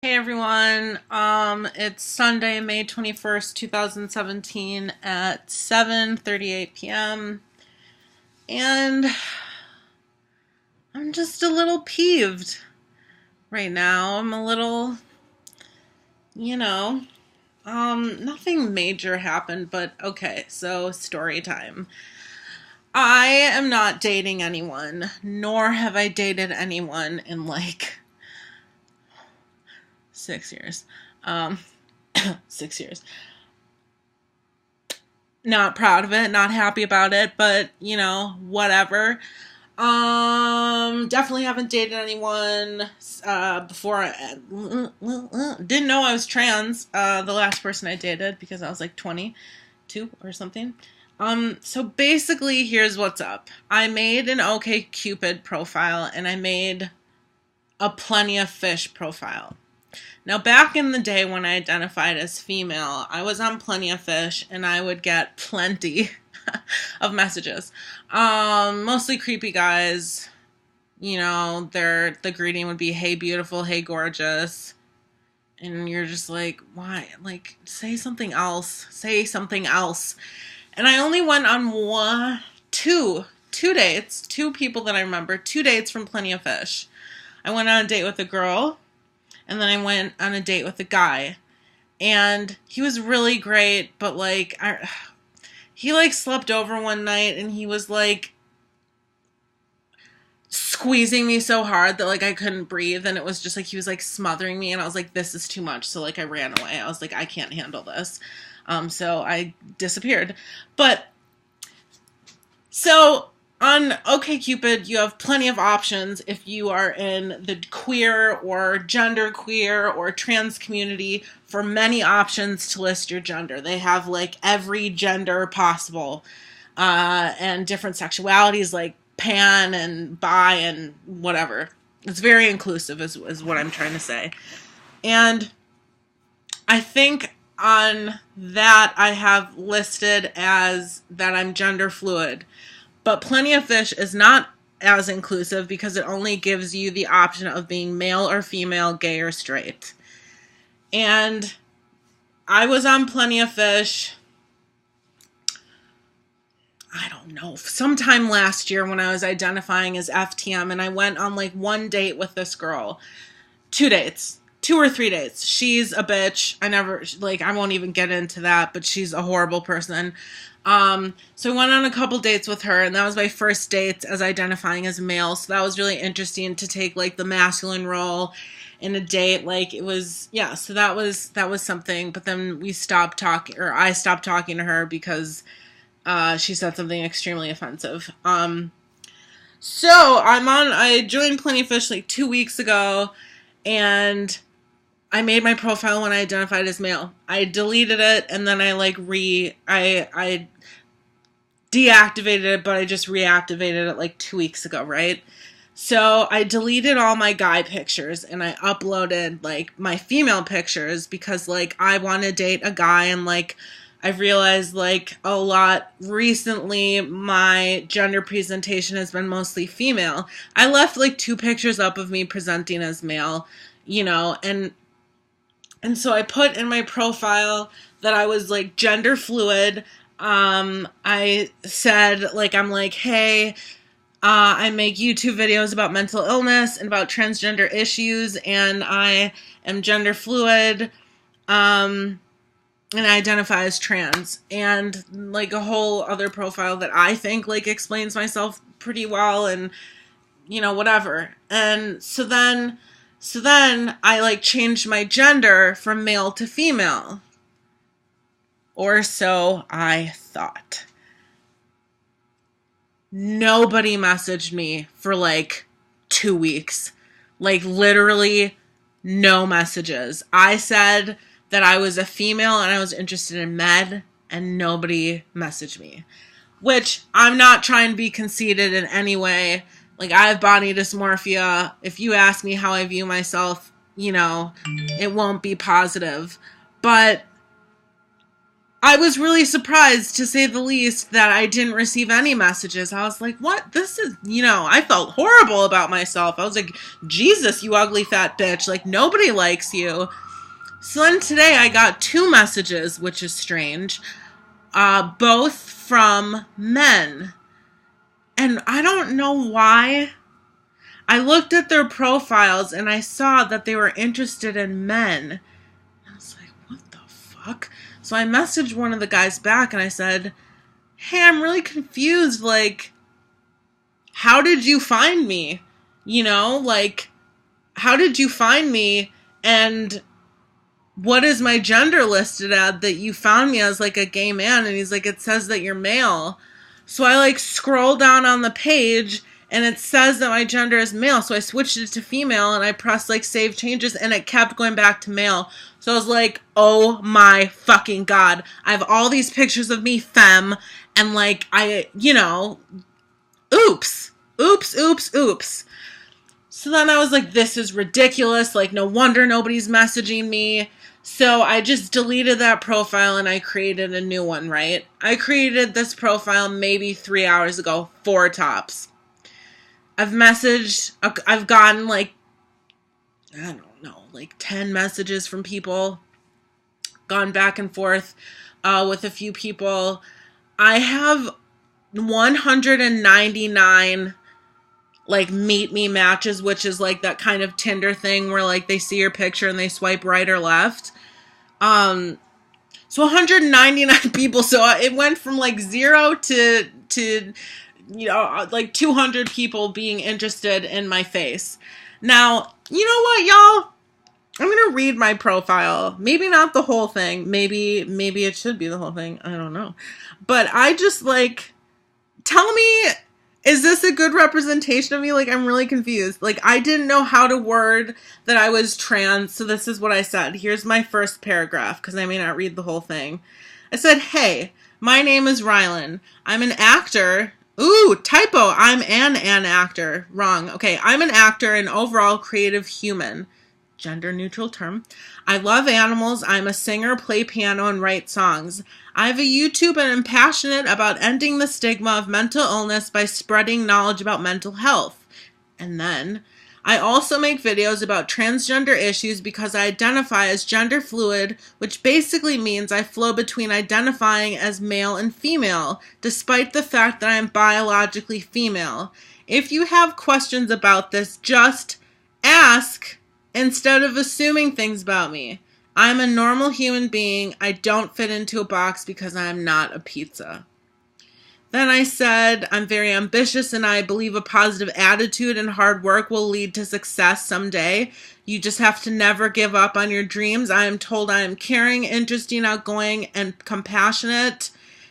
Hey everyone, it's Sunday, May 21st, 2017 at 7:38 p.m. and I'm just a little peeved right now. I'm a little, you know, nothing major happened, but okay, so story time. I am not dating anyone, nor have I dated anyone in like 6 years. Um, 6 years. Not proud of it, not happy about it, but whatever. Definitely haven't dated anyone before. Didn't know I was trans. The last person I dated because I was like 22 or something. So basically, here's what's up. I made an OkCupid profile and I made a Plenty of Fish profile. Now, back in the day when I identified as female, I was on Plenty of Fish and I would get plenty of messages. Mostly creepy guys. The greeting would be, "Hey, beautiful, hey, gorgeous." And you're just like, why? Like, say something else. Say something else. And I only went on two dates, two people that I remember, two dates from Plenty of Fish. I went on a date with a girl, and then I went on a date with a guy. And he was really great, but he like slept over one night and he was like squeezing me so hard that like I couldn't breathe, and it was just like he was like smothering me, and I was like, this is too much. So like I ran away. I was like, I can't handle this. So I disappeared. But so on OkCupid, you have plenty of options if you are in the queer or gender queer or trans community, for many options to list your gender. They have like every gender possible, and different sexualities like pan and bi and whatever. It's very inclusive is what I'm trying to say. And I think on that I have listed as that I'm gender fluid. But Plenty of Fish is not as inclusive because it only gives you the option of being male or female, gay or straight. And I was on Plenty of Fish, I don't know, sometime last year when I was identifying as FTM, and I went on like one date with this girl. Two dates. 2 or 3 dates. She's a bitch. I won't even get into that, but she's a horrible person. So I went on a couple dates with her, and that was my first date as identifying as male. So that was really interesting to take like the masculine role in a date. Like it was, yeah. So that was something. But then we stopped talking, or I stopped talking to her because she said something extremely offensive. So I joined Plenty of Fish like 2 weeks ago, and I made my profile when I identified as male. I deleted it, and then I deactivated it, but I just reactivated it like 2 weeks ago, right? So I deleted all my guy pictures and I uploaded like my female pictures because like I want to date a guy, and like I've realized like a lot recently my gender presentation has been mostly female. I left like 2 pictures up of me presenting as male, and so I put in my profile that I was like gender fluid. I said like, I'm like, hey, I make YouTube videos about mental illness and about transgender issues, and I am gender fluid, and I identify as trans, and like a whole other profile that I think like explains myself pretty well, and whatever. And so then I like changed my gender from male to female. Or so I thought. Nobody messaged me for like 2 weeks. Like literally no messages. I said that I was a female and I was interested in men, and nobody messaged me. Which, I'm not trying to be conceited in any way. Like, I have body dysmorphia. If you ask me how I view myself, it won't be positive. But I was really surprised, to say the least, that I didn't receive any messages. I was like, what? This is, I felt horrible about myself. I was like, Jesus, you ugly fat bitch. Like, nobody likes you. So then today I got 2 messages, which is strange, both from men. And I don't know why. I looked at their profiles and I saw that they were interested in men. I was like, what the fuck? So I messaged one of the guys back and I said, hey, I'm really confused. Like, how did you find me? How did you find me? And what is my gender listed at that you found me as, like, a gay man? And he's like, it says that you're male. So I, like, scroll down on the page and it says that my gender is male. So I switched it to female and I pressed, like, save changes and it kept going back to male. So I was like, oh my fucking God. I have all these pictures of me femme and, like, oops. So then I was like, this is ridiculous. Like, no wonder nobody's messaging me. So I just deleted that profile and I created a new one, right? I created this profile maybe 3 hours ago, 4 tops. I've gotten, like, I don't know, like 10 messages from people, gone back and forth with a few people. I have 199 like meet me matches, which is like that kind of Tinder thing where, like, they see your picture and they swipe right or left. So 199 people. So it went from like 0 to like 200 people being interested in my face. Now, you know what, y'all? I'm going to read my profile. Maybe not the whole thing. Maybe it should be the whole thing. I don't know. But I just, like, tell me, is this a good representation of me? Like, I'm really confused. Like, I didn't know how to word that I was trans, so this is what I said. Here's my first paragraph, because I may not read the whole thing. I said, hey, my name is Rylan. I'm an actor. Ooh, typo. I'm an actor. Wrong. Okay, I'm an actor and overall creative human. Gender neutral term. I love animals. I'm a singer, play piano, and write songs. I have a YouTube and am passionate about ending the stigma of mental illness by spreading knowledge about mental health. And then, I also make videos about transgender issues because I identify as gender fluid, which basically means I flow between identifying as male and female, despite the fact that I am biologically female. If you have questions about this, just ask instead of assuming things about me. I'm a normal human being. I don't fit into a box because I am not a pizza. Then I said, I'm very ambitious and I believe a positive attitude and hard work will lead to success someday. You just have to never give up on your dreams. I am told I am caring, interesting, outgoing, and compassionate.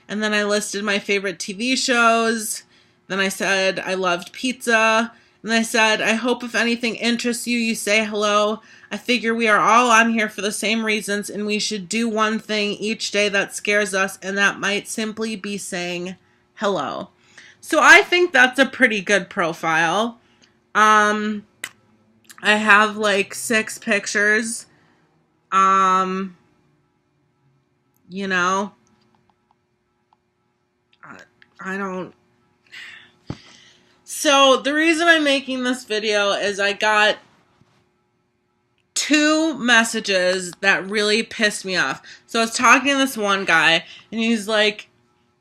And then I listed my favorite TV shows. Then I said I loved pizza. And I said, I hope if anything interests you, you say hello. I figure we are all on here for the same reasons, and we should do one thing each day that scares us, and that might simply be saying hello. So I think that's a pretty good profile. I have like 6 pictures. You know, I don't. So the reason I'm making this video is I got 2 messages that really pissed me off. So I was talking to this one guy, and he's like,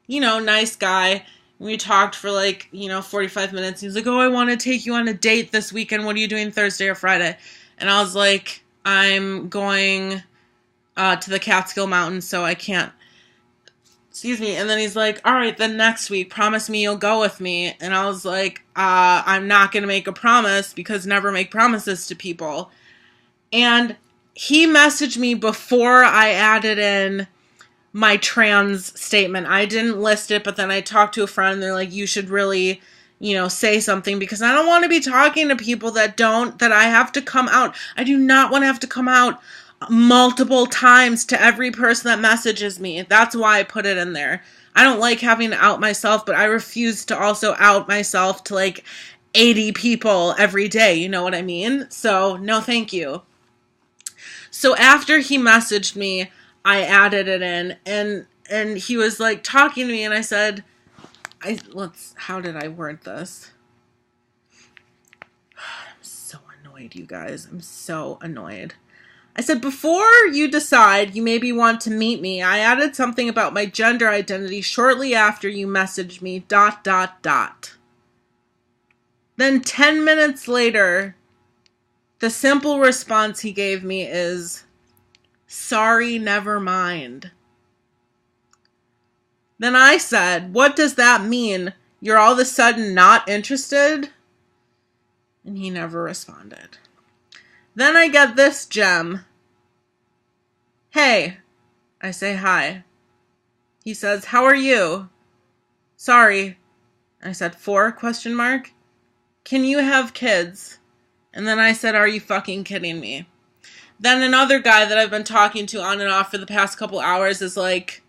nice guy. And we talked for like, 45 minutes. He's like, oh, I want to take you on a date this weekend. What are you doing Thursday or Friday? And I was like, I'm going to the Catskill Mountains, so I can't. Excuse me. And then he's like, all right, then next week, promise me you'll go with me. And I was like, I'm not going to make a promise because never make promises to people. And he messaged me before I added in my trans statement. I didn't list it, but then I talked to a friend and they're like, you should really, say something because I don't want to be talking to people that I have to come out. I do not want to have to come out multiple times to every person that messages me. That's why I put it in there. I don't like having to out myself, but I refuse to also out myself to like 80 people every day. You know what I mean? So no, thank you. So after he messaged me, I added it in, and and he was like talking to me, and I said, how did I word this? I'm so annoyed, you guys. I'm so annoyed. I said, before you decide you maybe want to meet me, I added something about my gender identity shortly after you messaged me, ... Then 10 minutes later, the simple response he gave me is, sorry, never mind. Then I said, what does that mean? You're all of a sudden not interested? And he never responded. Then I get this gem. Hey. I say hi. He says, how are you? Sorry. I said, 4? Can you have kids? And then I said, are you fucking kidding me? Then another guy that I've been talking to on and off for the past couple hours is like,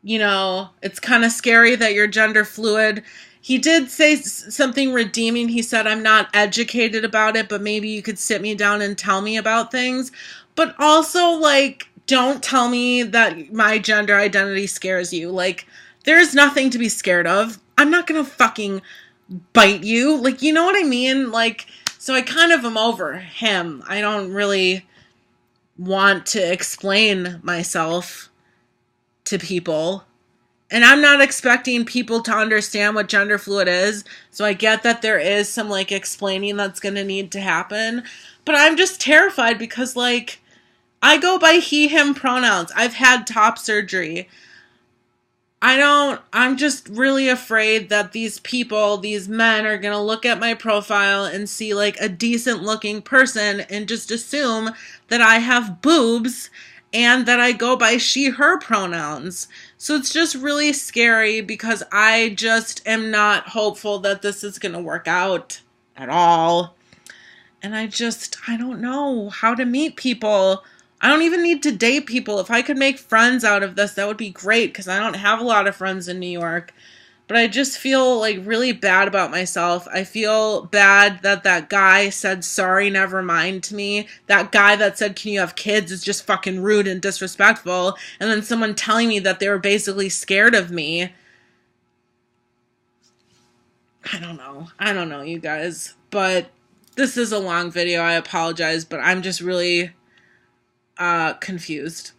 you know, it's kind of scary that you're gender fluid. He did say something redeeming. He said, I'm not educated about it, but maybe you could sit me down and tell me about things. But also, like, don't tell me that my gender identity scares you. Like, there's nothing to be scared of. I'm not going to fucking bite you. Like, you know what I mean? Like, so I kind of am over him. I don't really want to explain myself to people. And I'm not expecting people to understand what gender fluid is. So I get that there is some like explaining that's going to need to happen. But I'm just terrified because like I go by he, him pronouns. I've had top surgery. I'm just really afraid that these people, these men are going to look at my profile and see like a decent looking person and just assume that I have boobs and that I go by she, her pronouns. So it's just really scary because I just am not hopeful that this is going to work out at all. And I don't know how to meet people. I don't even need to date people. If I could make friends out of this, that would be great because I don't have a lot of friends in New York. But I just feel like really bad about myself. I feel bad that guy said sorry, never mind to me. That guy that said, can you have kids, is just fucking rude and disrespectful. And then someone telling me that they were basically scared of me. I don't know, you guys. But this is a long video. I apologize, but I'm just really confused.